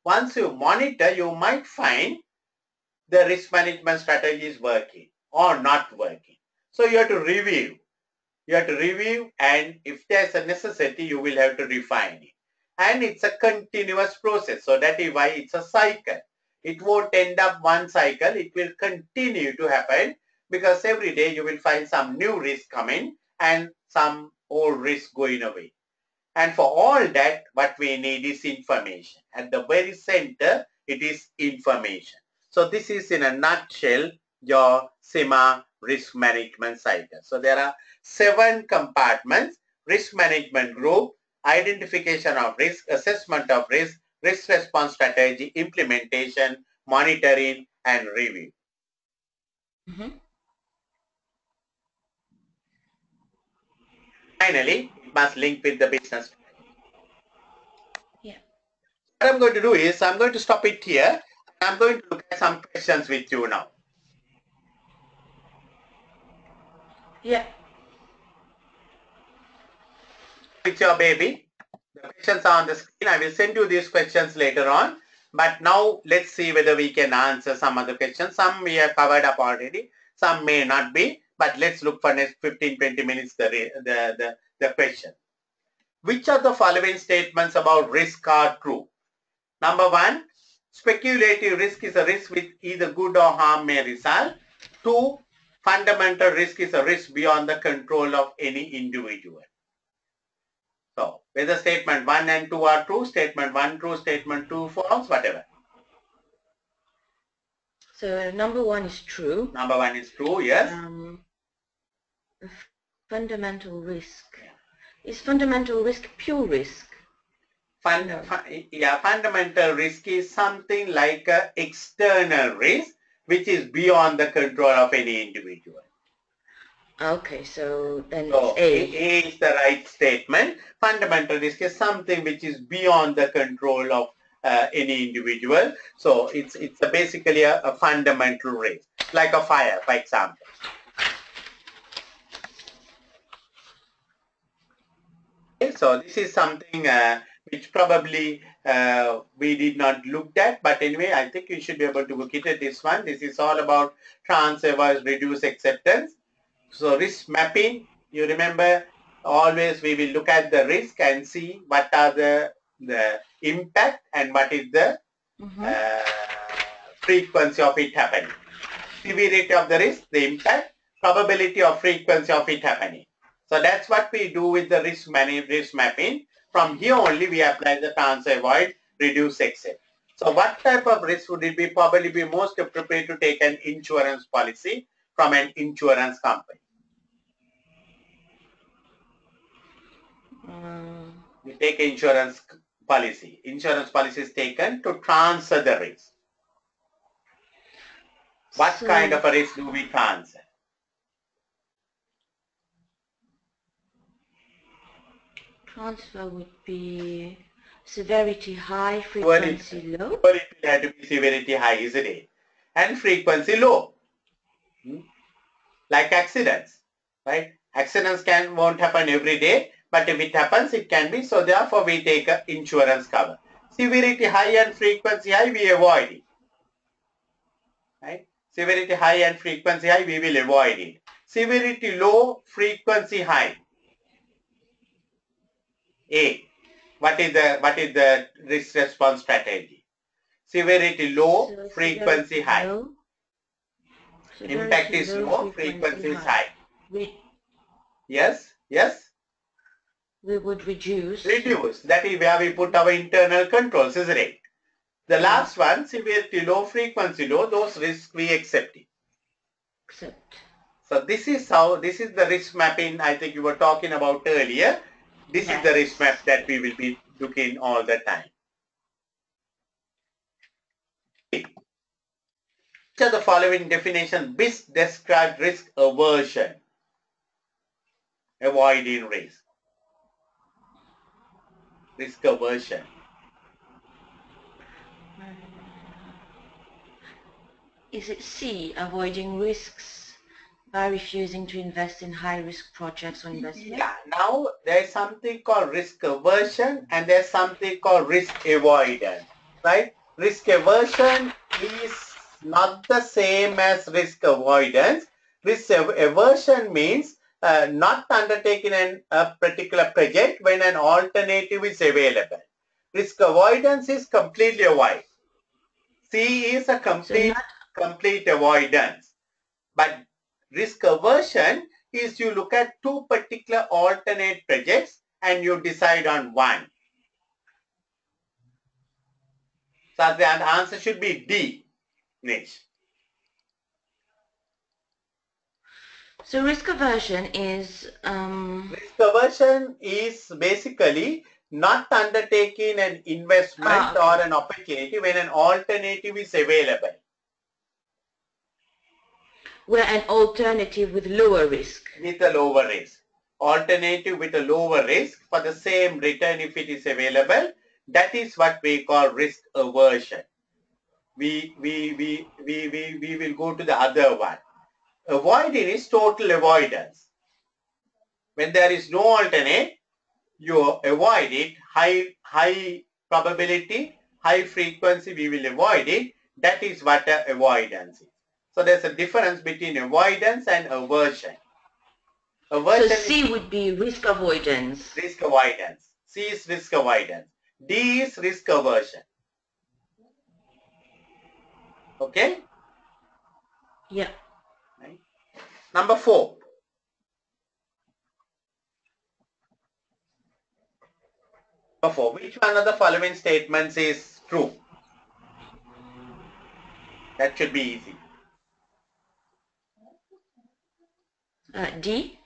Once you monitor, you might find the risk management strategy is working or not working. So you have to review. You have to review, and if there's a necessity, you will have to refine it. And it's a continuous process. So that is why it's a cycle. It won't end up one cycle. It will continue to happen because every day you will find some new risk coming and some old risk going away. And for all that, what we need is information. At the very center, it is information. So this is in a nutshell your SIMA risk management cycle. So there are 7 compartments: risk management group, identification of risk, assessment of risk, risk response strategy, implementation, monitoring, and review. Finally, it must link with the business. Yeah. What I'm going to do is I'm going to stop it here. I'm going to look at some questions with you now. Yeah. With your baby. The questions are on the screen. I will send you these questions later on. But now let's see whether we can answer some other questions. Some we have covered up already. Some may not be. But let's look for next 15-20 minutes the question. Which of the following statements about risk are true? Number 1, speculative risk is a risk with either good or harm may result. 2, fundamental risk is a risk beyond the control of any individual. So, whether statement 1 and 2 are true, statement 1 true, statement 2 false, whatever. So number 1 is true. Number 1 is true, yes. Fundamental risk. Is fundamental risk pure risk? Fundamental risk is something like an external risk which is beyond the control of any individual. Okay, so then it's A. A is the right statement. Fundamental risk is something which is beyond the control of any individual. So it's basically a fundamental risk, like a fire, for example. Okay, so this is something which probably we did not look at, but anyway, I think you should be able to look at this one. This is all about transfer versus reduce acceptance. So risk mapping, you remember, always we will look at the risk and see what are the impact and what is the frequency of it happening. Severity of the risk, the impact, probability of frequency of it happening. So that's what we do with the risk mapping. From here only we apply the transfer, avoid, reduce, accept. So what type of risk would it be? Probably be most appropriate to take an insurance policy from an insurance company. You take insurance policy. Insurance policy is taken to transfer the risk. What kind of a risk do we transfer? Transfer would be severity high, frequency low. Well, it will have to be severity high, isn't it? And frequency low. Like accidents, right? Accidents won't happen every day, but if it happens, it can be. So therefore, we take an insurance cover. Severity high and frequency high, we avoid it. Right? Severity high and frequency high, we will avoid it. Severity low, frequency high. A. What is the risk response strategy? Severity low, frequency high. Low. Impact is low, frequency is high. Yes, yes. We would reduce. Reduce. That is where we put our internal controls, isn't it? The last one, severity low, frequency low, those risks we accept it. So this is the risk mapping I think you were talking about earlier. This is the risk map that we will be looking all the time. Which of the following definition best describe risk aversion? Avoiding risk. Risk aversion. Is it C, avoiding risks by refusing to invest in high-risk projects or investment? Yeah, now there is something called risk aversion and there's something called risk avoidance, right? Risk aversion is not the same as risk avoidance. Risk aversion means not undertaking a particular project when an alternative is available. Risk avoidance is completely avoid. C is a complete avoidance. But risk aversion is you look at two particular alternate projects and you decide on one. So the answer should be D, Nish. So risk aversion is... Risk aversion is basically not undertaking an investment or an opportunity when an alternative is available. Where an alternative with lower risk. With a lower risk. Alternative with a lower risk for the same return if it is available. That is what we call risk aversion. We will go to the other one. Avoiding is total avoidance. When there is no alternate, you avoid it. High probability, high frequency, we will avoid it. That is what avoidance is. So there's a difference between avoidance and aversion. Aversion so C would be risk avoidance. Risk avoidance. C is risk avoidance. D is risk aversion. Okay? Yeah. Right. Number 4. Number 4. Which one of the following statements is true? That should be easy. D?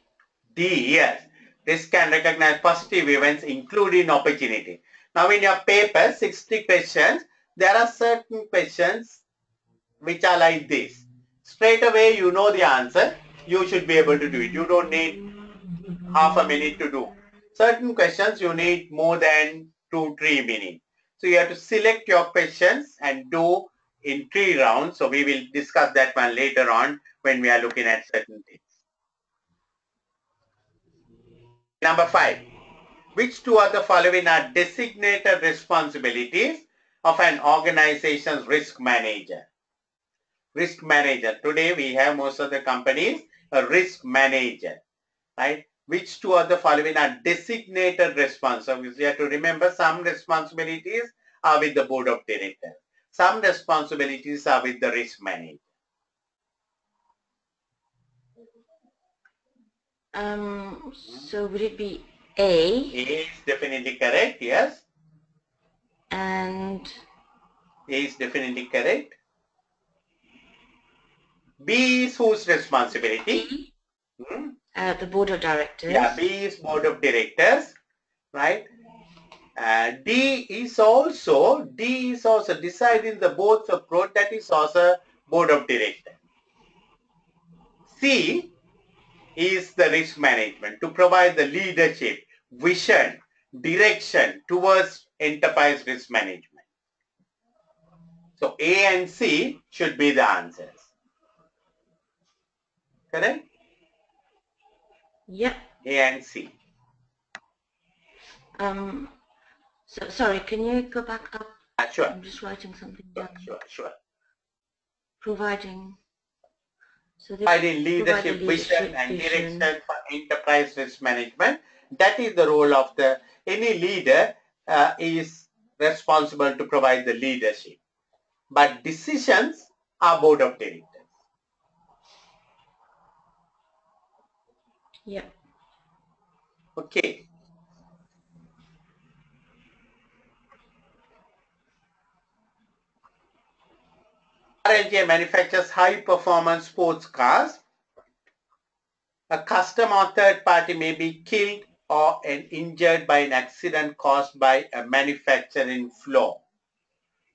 D, yes. This can recognize positive events including opportunity. Now in your paper, 60 questions, there are certain questions which are like this. Straight away you know the answer, you should be able to do it. You don't need half a minute to do. Certain questions you need more than 2-3 minutes. So you have to select your questions and do in 3 rounds. So we will discuss that one later on when we are looking at certain things. Number 5. Which two of the following are designated responsibilities of an organization's risk manager? Risk manager. Today we have most of the companies a risk manager, right? Which two of the following are designated responsibilities? You have to remember some responsibilities are with the board of directors. Some responsibilities are with the risk manager. So would it be A? A is definitely correct, yes. And? A is definitely correct. B is whose responsibility? B? The board of directors. Yeah, B is board of directors, right? D is also deciding the board's approach, that is also board of directors. C is the risk management, to provide the leadership, vision, direction towards enterprise risk management. So A and C should be the answers. Correct? Yep. A and C. So, sorry, can you go back up? Sure. I'm just writing something down. Sure. Providing leadership, vision and direction for enterprise risk management. That is the role of any leader is responsible to provide the leadership. but decisions are board of directors. Yeah. Okay. RNJ manufactures high-performance sports cars. A customer or third party may be killed or injured by an accident caused by a manufacturing flaw.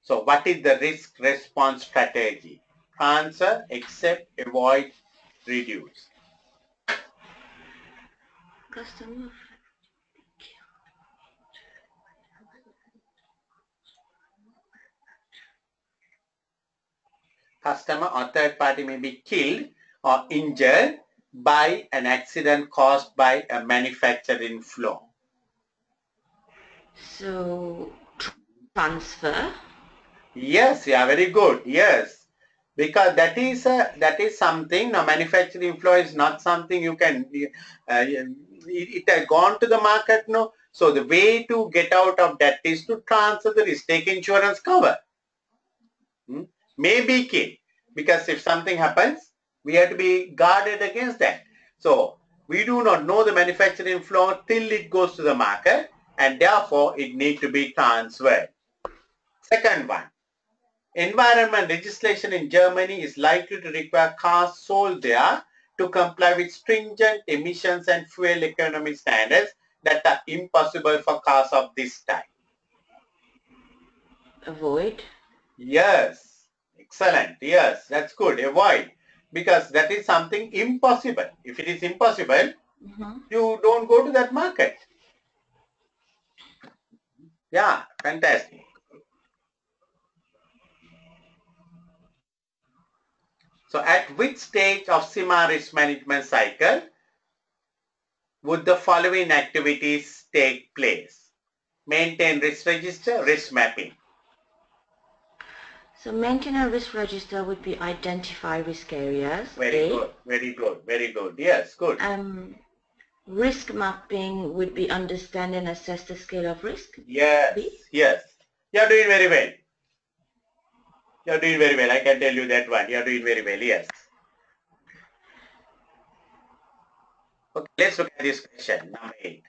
So what is the risk response strategy? Answer: accept, avoid, reduce. Customer. Customer or third party may be killed or injured by an accident caused by a manufacturing flaw. So transfer. Yes, yeah, very good. Yes, because that is something. Now, manufacturing flaw is not something you can. It has gone to the market. No, so the way to get out of that is to transfer the risk, take insurance cover. May be key, because if something happens, we have to be guarded against that. So we do not know the manufacturing flaw till it goes to the market, and therefore it needs to be transferred. Second one. Environment legislation in Germany is likely to require cars sold there to comply with stringent emissions and fuel economy standards that are impossible for cars of this type. Avoid. Yes, excellent. Yes, that's good. Avoid, because that is something impossible. If it is impossible, you don't go to that market. Yeah, fantastic. So at which stage of SIMA risk management cycle would the following activities take place? Maintain risk register, risk mapping. So maintain a risk register would be identify risk areas. Very good, very good, very good. Yes, good. Risk mapping would be understand and assess the scale of risk. Yes, B. yes. You're doing very well. You're doing very well. I can tell you that one. You're doing very well. Yes. Okay, let's look at this question, number 8.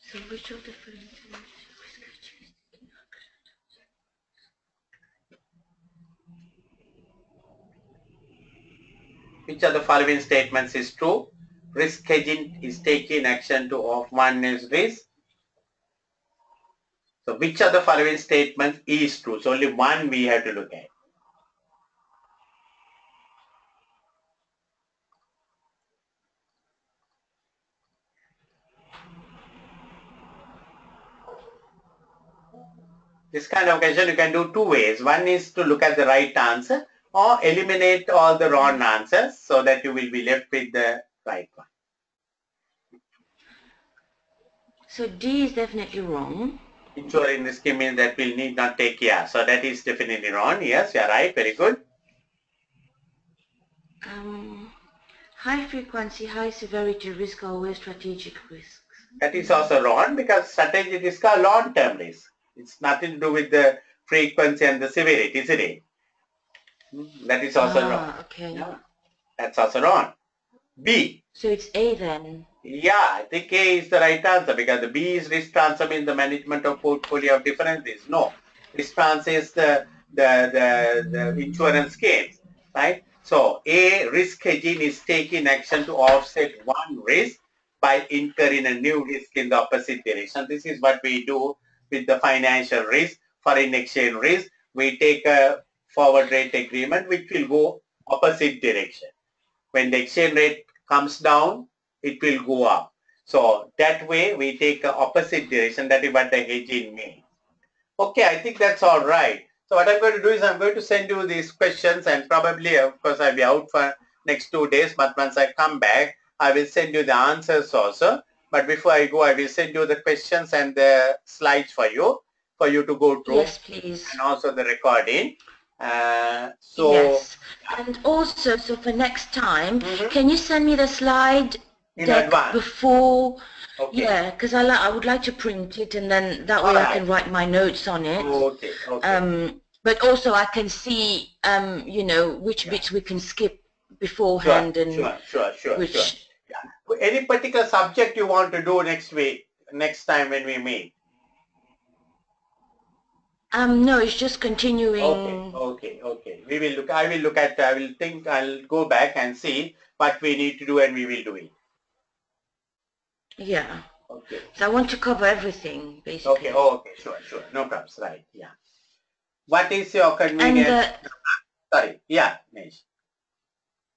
So which of the Which of the following statements is true? Risk hedging is taking action to off one's risk. So which of the following statements is true? So only one we have to look at. This kind of question you can do two ways. One is to look at the right answer or eliminate all the wrong answers so that you will be left with the right one. So D is definitely wrong. Insuring risk means that will need not take care. So that is definitely wrong. Yes, you are right. Very good. High frequency, high severity risk are always strategic risks. That is also wrong, because strategic risk are long-term risk. It's nothing to do with the frequency and the severity, isn't it? That is also wrong. Okay. Yeah, that's also wrong. B. So it's A then. Yeah, I think A is the right answer, because the B is risk transfer means the management of portfolio of different risks. No, risk transfer is the insurance schemes, right? So A, risk hedging is taking action to offset one risk by incurring a new risk in the opposite direction. This is what we do with the financial risk, foreign exchange risk. We take a forward rate agreement which will go opposite direction. When the exchange rate comes down, it will go up. So that way we take the opposite direction. That is what the hedging means. Okay, I think that's all right. So what I'm going to do is I'm going to send you these questions, and probably, of course, I'll be out for next 2 days, but once I come back, I will send you the answers also. But before I go, I will send you the questions and the slides for you to go through. Yes, please. And also the recording. Yes. And also, so for next time, can you send me the slide in deck advance. before. Okay. Yeah, because I would like to print it, and then that way All I right. can write my notes on it. Okay. Okay. But also I can see, you know, which Yeah. bits we can skip beforehand and Sure. which. Yeah. Any particular subject you want to do next week, next time when we meet? No, it's just continuing. Okay. We will look. I will look at. I will think. I'll go back and see what we need to do, and we will do it. Yeah. Okay. So I want to cover everything, basically. Okay. Sure. No problems. Right. Yeah. What is your convenience? And Sorry. Yeah, Nish.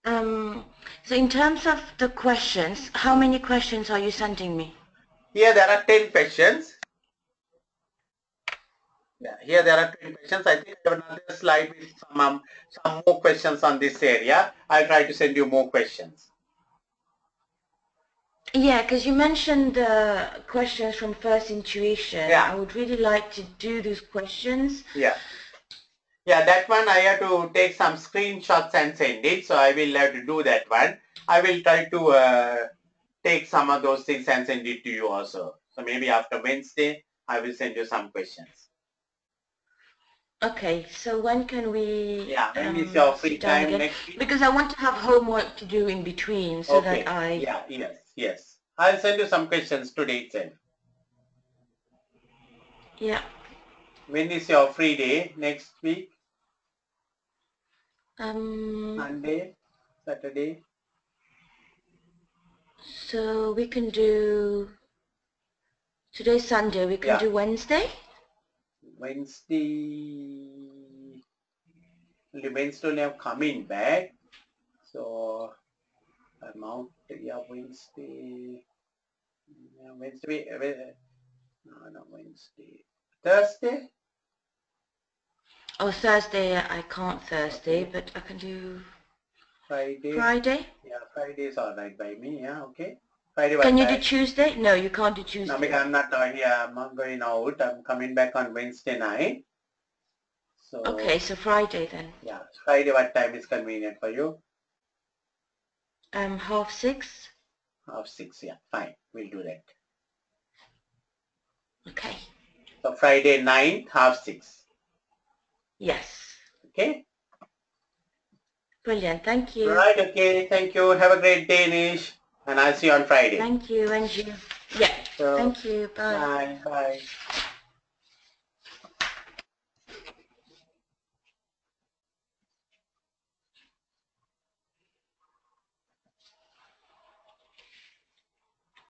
so in terms of the questions, how many questions are you sending me? Here there are 10 questions. Yeah, here there are 10 questions. I think I have another slide with some more questions on this area. I'll try to send you more questions. Yeah, because you mentioned questions from First Intuition. Yeah. I would really like to do these questions. Yeah, that one I have to take some screenshots and send it. So I will have to do that one. I will try to take some of those things and send it to you also. So maybe after Wednesday, I will send you some questions. Okay, so when can we when is your free sit down time again? next week? Because I want to have homework to do in between so that I... Yes. I'll send you some questions today itself. Yeah. When is your free day next week? Monday, Saturday? So we can do... Today's Sunday, we can do Wednesday? Wednesday, only I'm coming back. So I'm out, Wednesday. Wednesday, no, Wednesday. Thursday? Oh, Thursday, I can't Thursday, but I can do... Friday? Yeah, Friday is alright by me, okay. Friday Can you do Tuesday? No, you can't do Tuesday. No, because I'm not here. I'm not going out. I'm coming back on Wednesday night. So okay, so Friday then. Yeah, Friday. What time is convenient for you? 6:30. 6:30. Yeah, fine. We'll do that. Okay. So Friday 9, 6:30. Yes. Okay. Brilliant. Thank you. Right. Okay. Thank you. Have a great day, Nish. And I'll see you on Friday. Thank you, and you. Yeah. So, thank you. Bye. Bye.